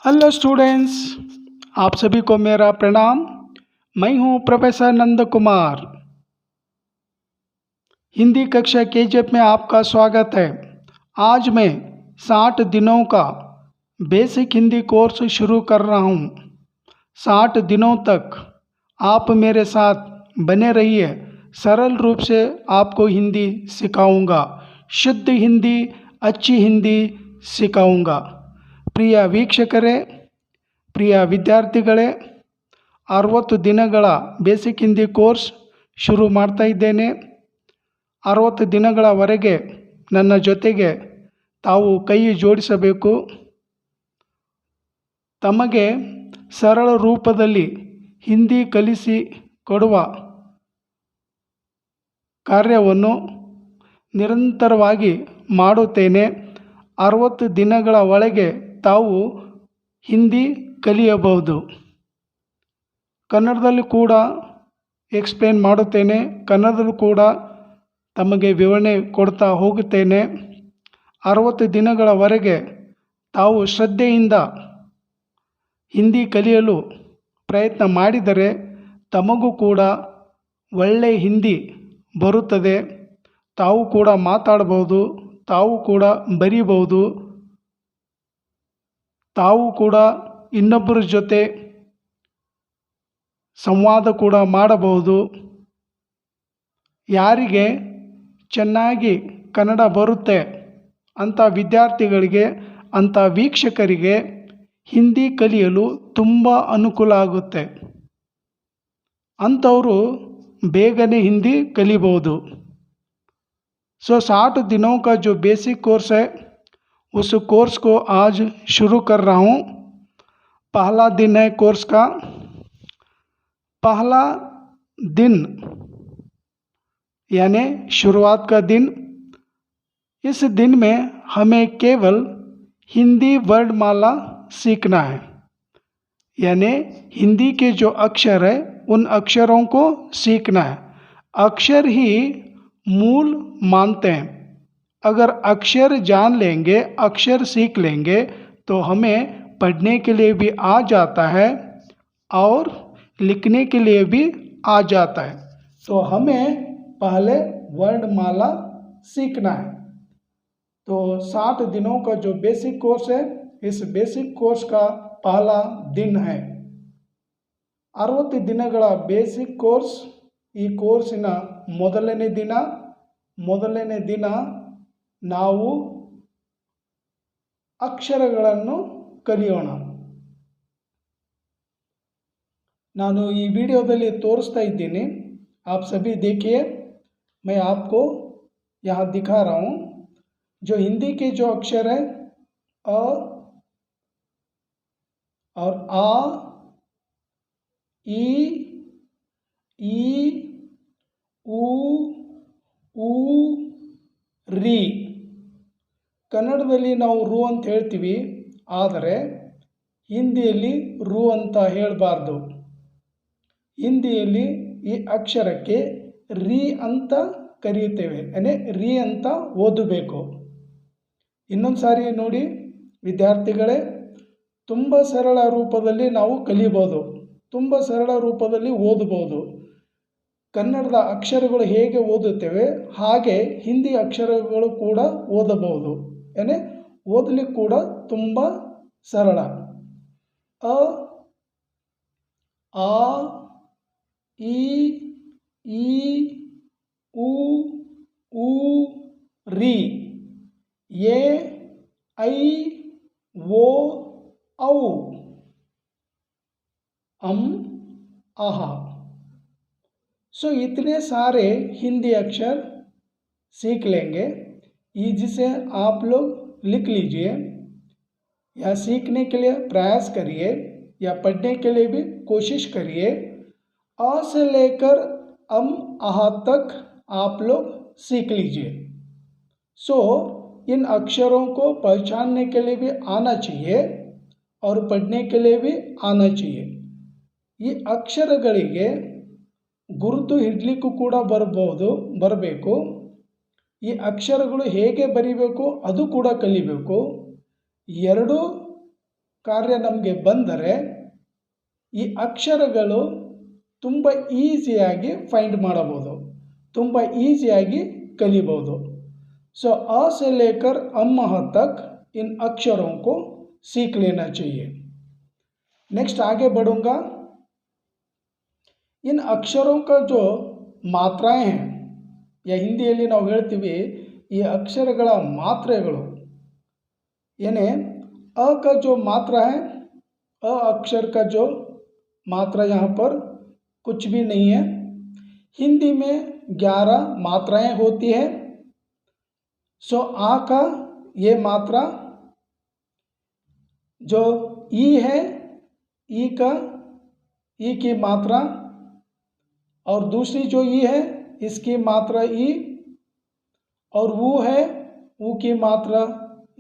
Hello students, आप सभी को मेरा प्रणाम। मैं हूं प्रोफेसर नंद कुमार। हिंदी कक्षा केजीएफ में आपका स्वागत है। आज मैं 60 दिनों का बेसिक हिंदी कोर्स शुरू कर रहा हूं। 60 दिनों तक आप मेरे साथ बने रहिए। सरल रूप से आपको हिंदी सिखाऊंगा। शुद्ध हिंदी, अच्छी हिंदी सिखाऊंगा। ಪ್ರಿಯ ವೀಕ್ಷಕರೇ, ಪ್ರಿಯ ವಿದ್ಯಾರ್ಥಿಗಳೇ, 60 ದಿನಗಳ ಬೇಸಿಕ್ ಹಿಂದಿ ಕೋರ್ಸ್ ಶುರು ಮಾಡ್ತಾ ಇದ್ದೇನೆ. 60 ದಿನಗಳವರೆಗೆ ನನ್ನ ಜೊತೆಗೆ ತಾವು ಕೈ ಜೋಡಿಸಬೇಕು. ತಮಗೆ ಸರಳ ರೂಪದಲ್ಲಿ ಹಿಂದಿ ಕಲಿಸಿ ಕೊಡುವ ಕಾರ್ಯವನ್ನು ನಿರಂತರವಾಗಿ ಮಾಡುತ್ತೇನೆ. 60 ದಿನಗಳ ಒಳಗೆ ತಾವು ಹಿಂದಿ ಕಲಿಯಬಹುದು. ಕನ್ನಡದಲ್ಲಿ ಕೂಡ ಎಕ್ಸ್ಪ್ಲೇನ್ ಮಾಡುತ್ತೇನೆ. ಕನ್ನಡದಲ್ಲೂ ಕೂಡ ತಮಗೆ ವಿವರಣೆ ಕೊಡ್ತಾ ಹೋಗುತ್ತೇನೆ. 60 ದಿನಗಳವರೆಗೆ ತಾವು ಶ್ರದ್ಧೆಯಿಂದ ಹಿಂದಿ ಕಲಿಯಲು ಪ್ರಯತ್ನ ಮಾಡಿದರೆ ತಮಗೂ ಕೂಡ ಒಳ್ಳೆಯ ಹಿಂದಿ ಬರುತ್ತದೆ. ತಾವು ಕೂಡ ಮಾತಾಡ್ಬೋದು, ತಾವು ಕೂಡ ಬರೀಬಹುದು, ತಾವು ಕೂಡ ಇನ್ನೊಬ್ಬರ ಜೊತೆ ಸಂವಾದ ಕೂಡ ಮಾಡಬಹುದು. ಯಾರಿಗೆ ಚೆನ್ನಾಗಿ ಕನ್ನಡ ಬರುತ್ತೆ ಅಂಥ ವಿದ್ಯಾರ್ಥಿಗಳಿಗೆ, ಅಂಥ ವೀಕ್ಷಕರಿಗೆ ಹಿಂದಿ ಕಲಿಯಲು ತುಂಬ ಅನುಕೂಲ ಆಗುತ್ತೆ. ಅಂಥವರು ಬೇಗನೆ ಹಿಂದಿ ಕಲಿಬಹುದು. सो 60 दिनों का जो बेसिक कोर्स है, उस कोर्स को आज शुरू कर रहा हूँ. पहला दिन है कोर्स का. पहला दिन यानी शुरुआत का दिन. इस दिन में हमें केवल हिंदी वर्णमाला सीखना है. यानी हिंदी के जो अक्षर है उन अक्षरों को सीखना है. अक्षर ही मूल मानते हैं. अगर अक्षर जान लेंगे, अक्षर सीख लेंगे तो हमें पढ़ने के लिए भी आ जाता है और लिखने के लिए भी आ जाता है. तो हमें पहले वर्णमाला सीखना है. तो 60 दिनों का जो बेसिक कोर्स है, इस बेसिक कोर्स का पहला दिन है. 60 ದಿನಗಳ ಬೇಸಿಕ್ ಕೋರ್ಸ್. ಈ ಕೋರ್ಸಿನ ಮೊದಲನೇ ದಿನ ನಾವು ಅಕ್ಷರಗಳನ್ನು ಕಲಿಯೋಣ. ನಾನು ಈ ವಿಡಿಯೋದಲ್ಲಿ ತೋರಿಸ್ತಾ ಇದ್ದೀನಿ. आप सभी देखिए, मैं आपको यहाँ दिखा रहा हूँ. जो हिंदी के जो अक्षर है अ और आ, ई, ऊ, ಊ, ರಿ. ಕನ್ನಡದಲ್ಲಿ ನಾವು ರು ಅಂತ ಹೇಳ್ತೀವಿ, ಆದರೆ ಹಿಂದಿಯಲ್ಲಿ ರು ಅಂತ ಹೇಳಬಾರ್ದು. ಹಿಂದಿಯಲ್ಲಿ ಈ ಅಕ್ಷರಕ್ಕೆ ರಿ ಅಂತ ಕರೆಯುತ್ತೇವೆ. ಅಂದರೆ ರಿ ಅಂತ ಓದಬೇಕು. ಇನ್ನೊಂದು ಸಾರಿ ನೋಡಿ ವಿದ್ಯಾರ್ಥಿಗಳೇ, ತುಂಬ ಸರಳ ರೂಪದಲ್ಲಿ ನಾವು ಕಲಿಬೋದು, ತುಂಬ ಸರಳ ರೂಪದಲ್ಲಿ ಓದಬಹುದು. ಕನ್ನಡದ ಅಕ್ಷರಗಳು ಹೇಗೆ ಓದುತ್ತೇವೆ ಹಾಗೆ ಹಿಂದಿ ಅಕ್ಷರಗಳು ಕೂಡ ಓದಬಹುದು. ಏನೇ ಓದಲಿಕ್ಕೆ ಕೂಡ ತುಂಬ ಸರಳ. ಅ, ಆ, ಈ, ಊ, ಊ, ರಿ, ಎ, ಐ, ಓ, ಔ, ಅಂ, ಅಹ. सो इतने सारे हिंदी अक्षर सीख लेंगे. जिसे आप लोग लिख लीजिए या सीखने के लिए प्रयास करिए या पढ़ने के लिए भी कोशिश करिए. अ से लेकर अम आह तक आप लोग सीख लीजिए. सो इन अक्षरों को पहचानने के लिए भी आना चाहिए और पढ़ने के लिए भी आना चाहिए. ये ಅಕ್ಷರಗಳಿಗೆ ಗುರುತು ಹಿಡಲಿಕ್ಕೂ ಕೂಡ ಬರಬೇಕು. ಈ ಅಕ್ಷರಗಳು ಹೇಗೆ ಬರಿಬೇಕು ಅದು ಕೂಡ ಕಲಿಬೇಕು. ಎರಡು ಕಾರ್ಯ ನಮಗೆ ಬಂದರೆ ಈ ಅಕ್ಷರಗಳು ತುಂಬ ಈಸಿಯಾಗಿ ಫೈಂಡ್ ಮಾಡಬಹುದು, ತುಂಬ ಈಸಿಯಾಗಿ ಕಲಿಬಹುದು. सो अ से लेकर अम्मह तक इन अक्षरों को सीख लेना चाहिए. नेक्स्ट आगे बढ़ूंगा. इन अक्षरों का जो मात्राएं हैं या ಹಿಂದಿಯಲ್ಲಿ ನಾವು ಹೇಳ್ತೀವಿ ಈ ಅಕ್ಷರಗಳ ಮಾತ್ರೆಗಳು यानी अ का जो मात्रा है, अ अक्षर का जो मात्रा यहाँ पर कुछ भी नहीं है. हिंदी में 11 मात्राएं होती है. सो आ का ये मात्रा जो ई है, ई का ई की मात्रा, और दूसरी जो ई है इसकी मात्रा ई, और वो है वो की मात्रा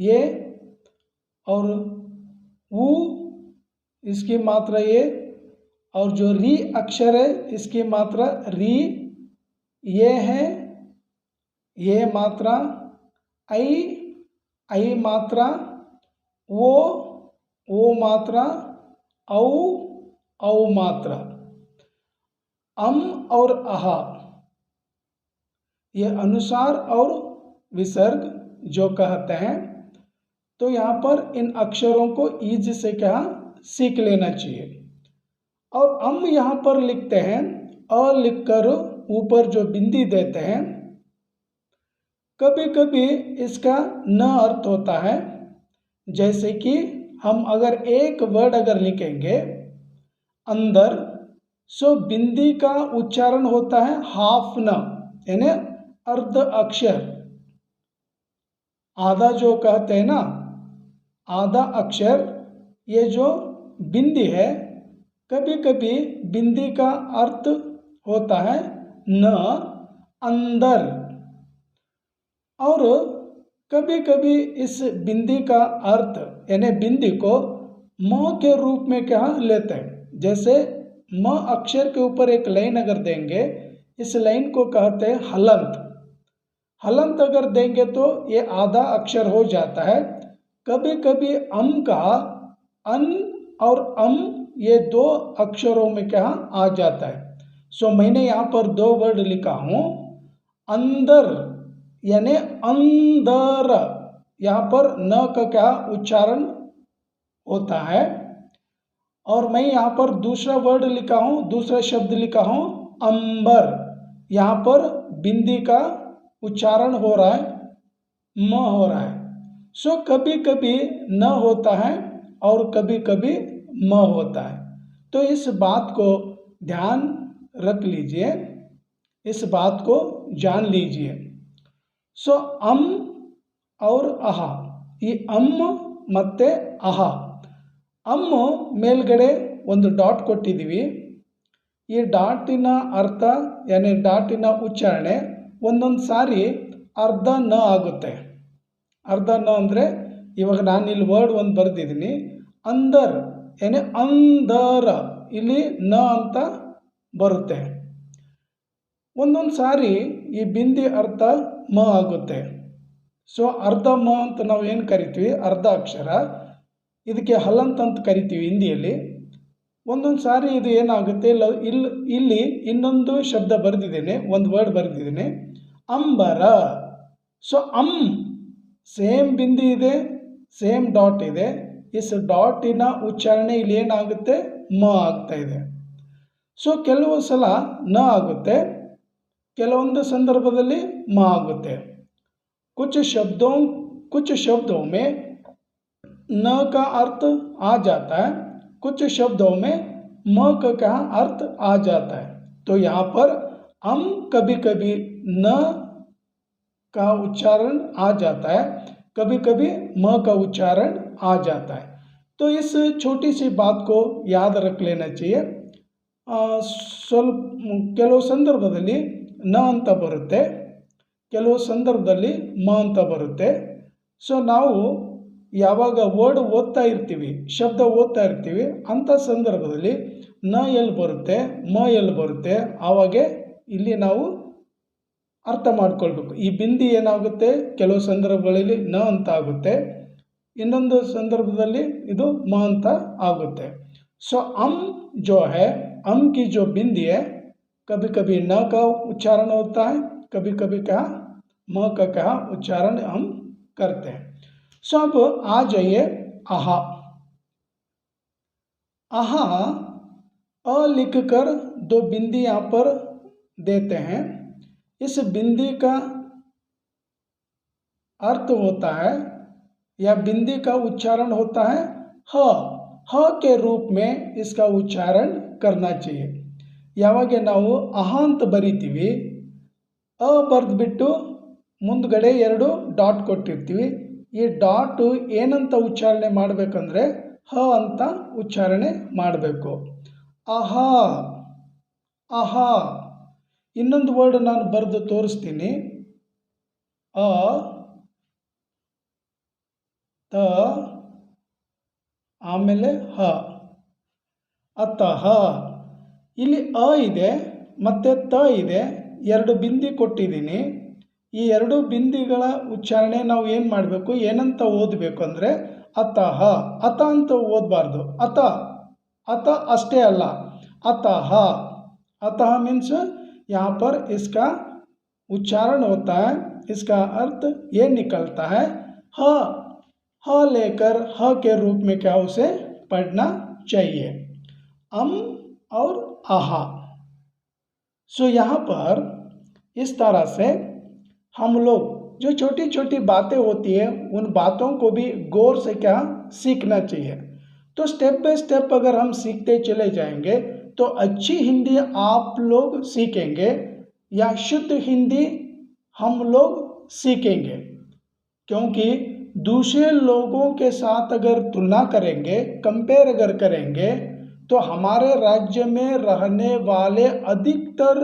ये, और वो इसकी मात्रा ये, और जो री अक्षर है इसकी मात्रा री, ये है ये मात्रा, ऐ मात्रा, ओ मात्रा, औ मात्रा, अम और अहा ये अनुसार और विसर्ग जो कहते हैं. तो यहाँ पर इन अक्षरों को ईज से क्या सीख लेना चाहिए. और हम यहाँ पर लिखते हैं, अ लिखकर ऊपर जो बिंदी देते हैं, कभी कभी इसका न अर्थ होता है. जैसे कि हम अगर एक वर्ड अगर लिखेंगे अंदर, सो बिंदी का उच्चारण होता है हाफ न, यानी अर्ध अक्षर. आधा जो कहते हैं ना, आधा अक्षर, ये जो बिंदी है, कभी कभी बिंदी का अर्थ होता है न, अंदर. और कभी कभी इस बिंदी का अर्थ यानी बिंदी को म के रूप में क्या लेते हैं. जैसे म अक्षर के ऊपर एक लाइन अगर देंगे, इस लाइन को कहते हैं हलंत. हलंत अगर देंगे तो ये आधा अक्षर हो जाता है. कभी कभी अम का अन और अम ये दो अक्षरों में क्या आ जाता है. सो मैंने यहाँ पर दो वर्ड लिखा हूँ, अंदर यानी अंदर, यहाँ पर न का क्या उच्चारण होता है. और मैं यहाँ पर दूसरा वर्ड लिखा हूँ, दूसरा शब्द लिखा हूँ अंबर, यहाँ पर बिंदी का उच्चारण हो रहा है, म हो रहा है. सो कभी कभी न होता है और कभी कभी म होता है. तो इस बात को ध्यान रख लीजिए, इस बात को जान लीजिए. सो अम और अहा, ಈ ಅಮ್ಮ ಮತ್ತು ಅಹ. ಅಮ್ಮ ಮೇಲ್ಗಡೆ ಒಂದು ಡಾಟ್ ಕೊಟ್ಟಿದ್ದೀವಿ. ಈ ಡಾಟಿನ ಅರ್ಥ ಯಾನಿ ಡಾಟಿನ ಉಚ್ಚಾರಣೆ ಒಂದೊಂದು ಸಾರಿ ಅರ್ಧ ನ ಆಗುತ್ತೆ. ಅರ್ಧ ನ ಅಂದರೆ ಇವಾಗ ನಾನು ಇಲ್ಲಿ ವರ್ಡ್ ಒಂದು ಬರೆದಿದ್ದೀನಿ, ಅಂದರ್ ಯಾನಿ ಅಂದರ, ಇಲ್ಲಿ ನ ಅಂತ ಬರುತ್ತೆ. ಒಂದೊಂದು ಸಾರಿ ಈ ಬಿಂದಿ ಅರ್ಥ ಮ ಆಗುತ್ತೆ. ಸೊ ಅರ್ಧ ಮ ಅಂತ ನಾವು ಏನು ಕರಿತೀವಿ, ಅರ್ಧ ಅಕ್ಷರ, ಇದಕ್ಕೆ ಹಲಂತ್ ಅಂತ ಕರಿತೀವಿ ಹಿಂದಿಯಲ್ಲಿ. ಒಂದೊಂದು ಸಾರಿ ಇದು ಏನಾಗುತ್ತೆ, ಇಲ್ಲಿ ಇನ್ನೊಂದು ಶಬ್ದ ಬರೆದಿದ್ದೇನೆ, ಒಂದು ವರ್ಡ್ ಬರೆದಿದ್ದೇನೆ, ಅಂಬರ. ಸೊ ಅಮ್ ಸೇಮ್ ಬಿಂದಿ ಇದೆ, ಸೇಮ್ ಡಾಟ್ ಇದೆ. ಇಸ್ ಡಾಟಿನ ಉಚ್ಚಾರಣೆ ಇಲ್ಲಿ ಏನಾಗುತ್ತೆ, ಮ ಆಗ್ತಾ ಇದೆ. ಸೊ ಕೆಲವು ಸಲ ನ ಆಗುತ್ತೆ, ಕೆಲವೊಂದು ಸಂದರ್ಭದಲ್ಲಿ ಮ ಆಗುತ್ತೆ. कुछ शब्दों में न का अर्थ आ जाता है, कुछ शब्दों में म का क्या अर्थ आ जाता है. तो यहाँ पर हम कभी कभी न का उच्चारण आ जाता है, कभी कभी म का उच्चारण आ जाता है. तो इस छोटी सी बात को याद रख लेना चाहिए. ಕೆಲವು ಸಂದರ್ಭದಲ್ಲಿ ನ ಅಂತ ಬರುತ್ತೆ, ಕೆಲವು ಸಂದರ್ಭದಲ್ಲಿ ಮ ಅಂತ ಬರುತ್ತೆ. ಸೊ ನಾವು ಯಾವಾಗ ವರ್ಡ್ ಓದ್ತಾ ಇರ್ತೀವಿ, ಶಬ್ದ ಓದ್ತಾ ಇರ್ತೀವಿ, ಅಂಥ ಸಂದರ್ಭದಲ್ಲಿ ನ ಎಲ್ಲಿ ಬರುತ್ತೆ, ಮ ಎಲ್ಲಿ ಬರುತ್ತೆ, ಆವಾಗೆ ಇಲ್ಲಿ ನಾವು ಅರ್ಥ ಮಾಡ್ಕೊಳ್ಬೇಕು. ಈ ಬಿಂದಿ ಏನಾಗುತ್ತೆ, ಕೆಲವು ಸಂದರ್ಭಗಳಲ್ಲಿ ನ ಅಂತ ಆಗುತ್ತೆ, ಇನ್ನೊಂದು ಸಂದರ್ಭದಲ್ಲಿ ಇದು ಮ ಅಂತ ಆಗುತ್ತೆ. सो अम जो है, अम की जो बिंदी है, कभी कभी न का उच्चारण होता है, कभी कभी क्या म का क्या उच्चारण हम करते हैं. सो अब आ जाइए आहा. आहा अ लिखकर दो बिंदी यहाँ पर देते हैं. इस बिंदी का अर्थ होता है या बिंदी का उच्चारण होता है ह. ह के रूप में इसका उच्चारण करना चाहिए. ಯಾವಾಗ ನಾವು ಅಹ ಅಂತ ಬರಿತೀವಿ, ಅ ಬರೆದ್ಬಿಟ್ಟು ಮುಂದ್ಗಡೆ 2 ಡಾಟ್ ಕೊಟ್ಟಿರ್ತೀವಿ. ಈ ಡಾಟ್ ಏನಂತ ಉಚ್ಚಾರಣೆ ಮಾಡಬೇಕಂದ್ರೆ ಹ ಅಂತ ಉಚ್ಚಾರಣೆ ಮಾಡಬೇಕು. ಅಹ ಅಹ. ಇನ್ನೊಂದು ವರ್ಡ್ ನಾನು ಬರೆದು ತೋರಿಸ್ತೀನಿ. ಅ ತ ಆಮೇಲೆ ಹ, ಅತಃ. ಇಲ್ಲಿ ಅ ಇದೆ ಮತ್ತು ತ ಇದೆ, 2 ಬಿಂದಿ ಕೊಟ್ಟಿದ್ದೀನಿ. ಈ 2 ಬಿಂದಿಗಳ ಉಚ್ಚಾರಣೆ ನಾವು ಏನು ಮಾಡಬೇಕು, ಏನಂತ ಓದಬೇಕು ಅಂದರೆ ಅತಃ. ಅತ ಅಂತ ಓದಬಾರ್ದು, ಅತ. अतः अष्टे अल्ला, अतः. अतः मीन्स यहाँ पर इसका उच्चारण होता है, इसका अर्थ ये निकलता है ह. ह लेकर ह के रूप में क्या उसे पढ़ना चाहिए, अम और आहा. सो यहाँ पर इस तरह से हम लोग जो छोटी छोटी बातें होती है उन बातों को भी गौर से क्या सीखना चाहिए. तो स्टेप बाय स्टेप अगर हम सीखते चले जाएंगे तो अच्छी हिंदी आप लोग सीखेंगे या शुद्ध हिंदी हम लोग सीखेंगे. क्योंकि दूसरे लोगों के साथ अगर तुलना करेंगे, कंपेयर अगर करेंगे, तो हमारे राज्य में रहने वाले अधिकतर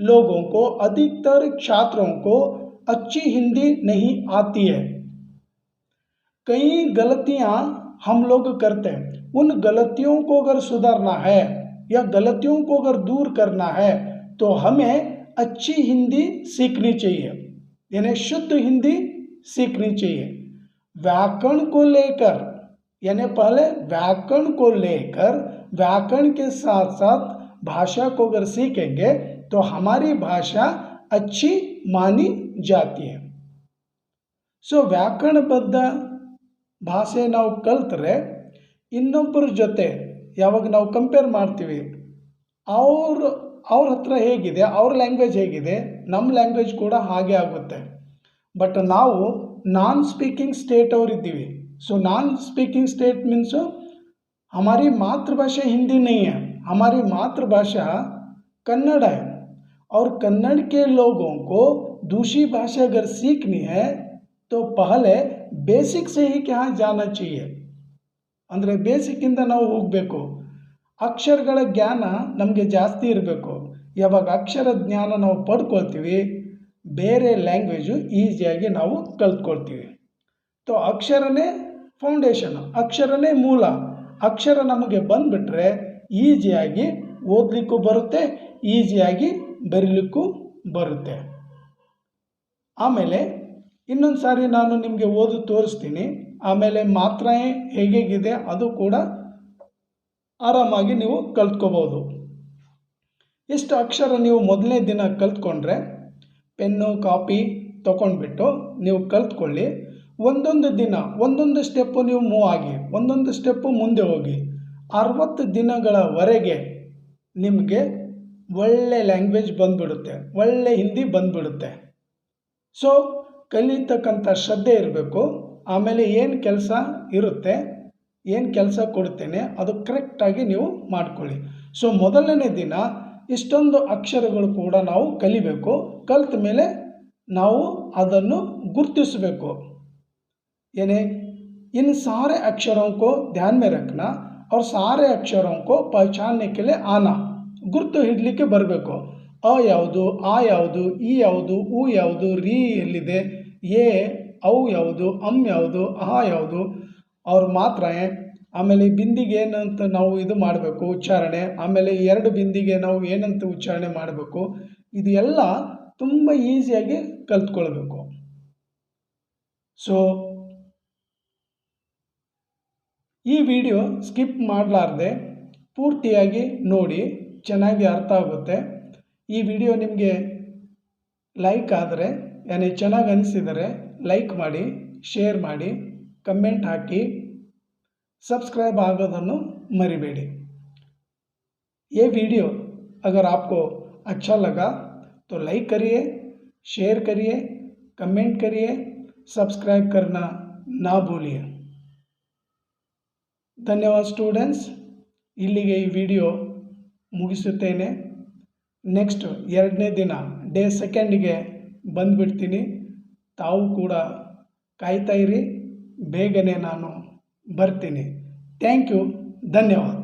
लोगों को, अधिकतर छात्रों को अच्छी हिंदी नहीं आती है. कई गलतियां हम लोग करते हैं. उन गलतियों को अगर सुधारना है या गलतियों को अगर दूर करना है तो हमें अच्छी हिंदी सीखनी चाहिए, यानी शुद्ध हिंदी सीखनी चाहिए. व्याकरण को लेकर, यानी पहले व्याकरण को लेकर व्याकरण के साथ साथ भाषा को अगर सीखेंगे तो हमारी भाषा अच्छी मानी जाती है. सो ವ್ಯಾಕರಣಬದ್ಧ ಭಾಷೆ ನಾವು ಕಲ್ತರೆ ಇನ್ನೊಬ್ಬರ ಜೊತೆ ಯಾವಾಗ ನಾವು ಕಂಪೇರ್ ಮಾಡ್ತೀವಿ, ಅವ್ರ ಹತ್ರ ಹೇಗಿದೆ, ಅವ್ರ ಲ್ಯಾಂಗ್ವೇಜ್ ಹೇಗಿದೆ, ನಮ್ಮ ಲ್ಯಾಂಗ್ವೇಜ್ ಕೂಡ ಹಾಗೆ ಆಗುತ್ತೆ. ಬಟ್ ನಾವು ನಾನ್ ಸ್ಪೀಕಿಂಗ್ स्टेट और इದ್ದೀವಿ. So non speaking state means हमारी मातृभाषा हिंदी नहीं है, हमारी मातृभाषा कन्नड़ है. और कन्नड़ के लोगों को दूसरी भाषा अगर सीखनी है तो पहले बेसिक से ही क्या जाना चाहिए, ಅಂದರೆ ಬೇಸಿಕ್ಕಿಂದ ನಾವು ಹೋಗಬೇಕು. ಅಕ್ಷರಗಳ ಜ್ಞಾನ ನಮಗೆ ಜಾಸ್ತಿ ಇರಬೇಕು. ಯಾವಾಗ ಅಕ್ಷರ ಜ್ಞಾನ ನಾವು ಪಡ್ಕೊಳ್ತೀವಿ, ಬೇರೆ ಲ್ಯಾಂಗ್ವೇಜು ಈಸಿಯಾಗಿ ನಾವು ಕಲ್ತ್ಕೊಳ್ತೀವಿ. तो ಅಕ್ಷರನೇ ಫೌಂಡೇಶನ್, ಅಕ್ಷರನೇ ಮೂಲ. ಅಕ್ಷರ ನಮಗೆ ಬಂದುಬಿಟ್ರೆ ಈಸಿಯಾಗಿ ಓದಲಿಕ್ಕೂ ಬರುತ್ತೆ, ಈಸಿಯಾಗಿ ಬರೀಲಿಕ್ಕೂ ಬರುತ್ತೆ. ಆಮೇಲೆ ಇನ್ನೊಂದು ಸಾರಿ ನಾನು ನಿಮಗೆ ಓದಿ ತೋರಿಸ್ತೀನಿ. ಆಮೇಲೆ ಮಾತ್ರೆ ಹೇಗಿದೆ ಅದು ಕೂಡ ಆರಾಮಾಗಿ ನೀವು ಕಲ್ತ್ಕೋಬೋದು. ಇಷ್ಟು ಅಕ್ಷರ ನೀವು ಮೊದಲನೇ ದಿನ ಕಲ್ತ್ಕೊಂಡ್ರೆ ಪೆನ್ನು ಕಾಪಿ ತೊಗೊಂಡ್ಬಿಟ್ಟು ನೀವು ಕಲ್ತ್ಕೊಳ್ಳಿ. ಒಂದೊಂದು ದಿನ ಒಂದೊಂದು ಸ್ಟೆಪ್ಪು ನೀವು ಮೂವ್ ಆಗಿ, ಒಂದೊಂದು ಸ್ಟೆಪ್ಪು ಮುಂದೆ ಹೋಗಿ 60 ದಿನಗಳವರೆಗೆ ನಿಮಗೆ ಒಳ್ಳೆ ಲ್ಯಾಂಗ್ವೇಜ್ ಬಂದುಬಿಡುತ್ತೆ, ಒಳ್ಳೆ ಹಿಂದಿ ಬಂದುಬಿಡುತ್ತೆ. ಸೊ ಕಲಿತಕ್ಕಂಥ ಶ್ರದ್ಧೆ ಇರಬೇಕು. ಆಮೇಲೆ ಏನು ಕೆಲಸ ಇರುತ್ತೆ, ಏನು ಕೆಲಸ ಕೊಡ್ತೇನೆ ಅದು ಕರೆಕ್ಟಾಗಿ ನೀವು ಮಾಡ್ಕೊಳ್ಳಿ. ಸೊ ಮೊದಲನೇ ದಿನ ಇಷ್ಟೊಂದು ಅಕ್ಷರಗಳು ಕೂಡ ನಾವು ಕಲಿಬೇಕು. ಕಲಿತ ಮೇಲೆ ನಾವು ಅದನ್ನು ಗುರುತಿಸಬೇಕು. यानी इन सारे अक्षरों को ध्यान में रखना और सारे अक्षरों को पहचानने के लिए आना, ಗುರ್ತು ಹಿಡಲಿಕ್ಕೆ ಬರಬೇಕು. ಅ ಯಾವುದು, ಆ ಯಾವುದು, ಈ ಯಾವುದು, ಉ ಯಾವುದು, ರಿ ಎಲ್ಲಿದೆ, ಎ ಔ ಯಾವುದು, ಅಮ್ ಯಾವುದು, ಆ ಯಾವುದು, ಅವ್ರ ಮಾತ್ರ. ಆಮೇಲೆ ಬಿಂದಿಗೆ ಏನಂತ ನಾವು ಇದು ಮಾಡಬೇಕು ಉಚ್ಚಾರಣೆ. ಆಮೇಲೆ 2 ಬಿಂದಿಗೆ ನಾವು ಏನಂತ ಉಚ್ಚಾರಣೆ ಮಾಡಬೇಕು, ಇದು ಎಲ್ಲ ತುಂಬ ಈಸಿಯಾಗಿ ಕಲ್ತ್ಕೊಳ್ಬೇಕು. ಸೊ ಈ ವಿಡಿಯೋ ಸ್ಕಿಪ್ ಮಾಡಲಾರ್ದೆ ಪೂರ್ತಿಯಾಗಿ ನೋಡಿ, ಚೆನ್ನಾಗಿ ಅರ್ಥ ಆಗುತ್ತೆ. ಈ ವಿಡಿಯೋ ನಿಮಗೆ ಲೈಕ್ ಆದರೆ, ಚೆನ್ನಾಗಿ ಅನಿಸಿದರೆ ಲೈಕ್ ಮಾಡಿ, ಶೇರ್ ಮಾಡಿ, ಕಮೆಂಟ್ ಹಾಕಿ, सब्सक्राइब आಗೋದನ್ನು मरिಬೇಡಿ। ये वीडियो अगर आपको अच्छा लगा तो लाइक करिए, शेयर करिए, कमेंट करिए, सब्सक्राइब करना ना भूलिए। ಧನ್ಯವಾದ ಸ್ಟೂಡೆಂಟ್ಸ್, ಇಲ್ಲಿಗೆ ಈ ವಿಡಿಯೋ ಮುಗಿಸುತ್ತೇನೆ। ನೆಕ್ಸ್ಟ್ 2ನೇ ದಿನ ಡೇ 2ಗೆ ಬಂದುಬಿಡ್ತೀನಿ। ತಾವು ಕೂಡ ಕಾಯ್ತಾ ಇರಿ, ಬೇಗನೆ ನಾನು ಬರ್ತೀನಿ। ಥ್ಯಾಂಕ್ ಯು, ಧನ್ಯವಾದ।